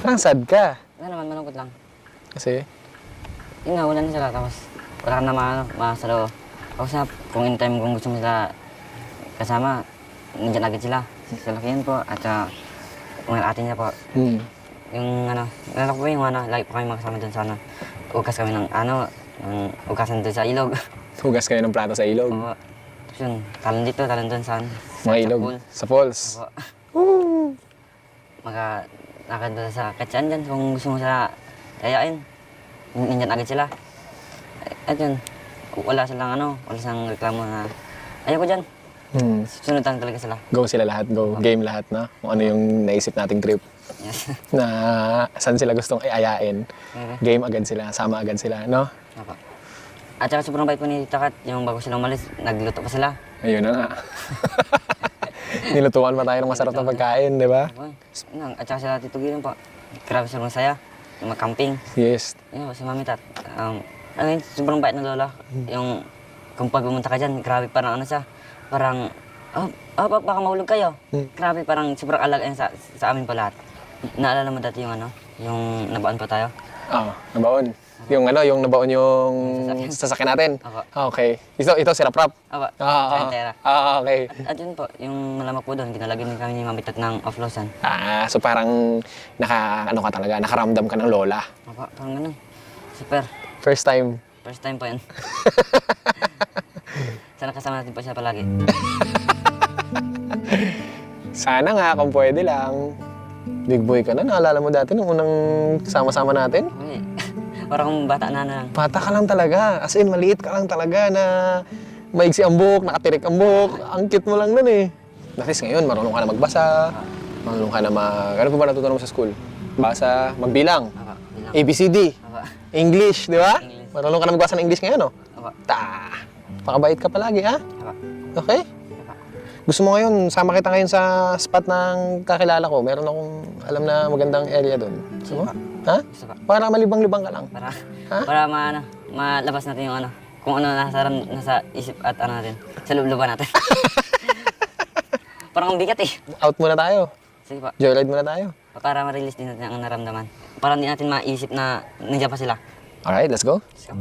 Parang sad ka. Wala naman, malungkot lang. Kasi? Yun nga, wala na sila. Tapos wala ka na masalo. Tapos na, kung in time kung gusto mo sila kasama, nandiyan agad sila. Sasalakihan po at mga ate niya po. Yung nalala ko po yung lagi po kami makasama dun sa ugas kami ng ng ugasan dun sa ilog. Hugas kayo ng plato sa ilog. Opo. Tapos yun, talon dito, talon dun sa Mga ilog. pool. Sa falls. Opo. Lakad doon sa katsyan dyan kung gusto mo sila yayain. Nandyan agad sila. At yun, wala silang reklamo na ayoko dyan. Sunod lang talaga sila. Go sila lahat, go. Game lahat na. Kung ano yung naisip nating trip. Yes. Na saan sila gustong iayain. Okay. Game agad sila, sama agad sila, no? Opo. At saka sobrang bait po ni Tita Kat, yung bago sila umalis, nagluto pa sila. Ayun na nga. Nilutuan pa tayo ng masarap na pagkain, di ba? Opo. At saka sila Tito Gilang po. Grabe silang saya. Yung mag-camping. Yes. Yun po, si Mami Tat. Sobrang bait ng lola. Yung kung pag pumunta ka dyan, grabe parang siya. Parang, baka mahulog kayo. Grabe, parang sobrang alaga sa amin pa lahat. Naalala mo dati yung yung nabaon pa tayo? Oo, nabaon. Yung yung nabaon yung sasakyan natin? Opo. Okay. Ito si Rap-Rap? Opo, Okay. At yun po, yung nalamak po doon, kinalagyan din kami ni Mami Tat ng offloasan. So parang ka talaga, nakaramdam ka ng lola. Opo, parang ganun. Super. First time. First time po yan. Sana kasama natin po siya palagi. Sana nga, kung pwede lang. Big boy ka na, naalala mo dati nung unang sama-sama natin? Okay. Parang bata na lang. Bata ka lang talaga. As in, maliit ka lang talaga na maigsi ang buhok, nakatirik ang buhok. Ang cute mo lang nun eh. At least ngayon, marunong ka na magbasa. Marunong ka na ano pa ba natutunan mo sa school? Basa, magbilang. Opo, bilang. ABCD. Opo. English, di ba? English. Marunong ka na magbasa ng English ngayon, no? Opo. Pakabait ka palagi, ha? Opo. Okay? Opo. Gusto mo ngayon, sama kita ngayon sa spot ng kakilala ko. Meron akong alam na magandang area doon. Gusto mo? Ha? Gusto pa. Para malibang-libang ka lang. Para malabas natin yung kung ano nasa isip at natin, sa loob-looban natin. Parang ang bigat eh. Out muna tayo. Sige po. Joyride muna tayo. Para ma-release din natin ang naramdaman. Para hindi natin maisip na nandiyan pa sila. Alright, let's go. Let's go.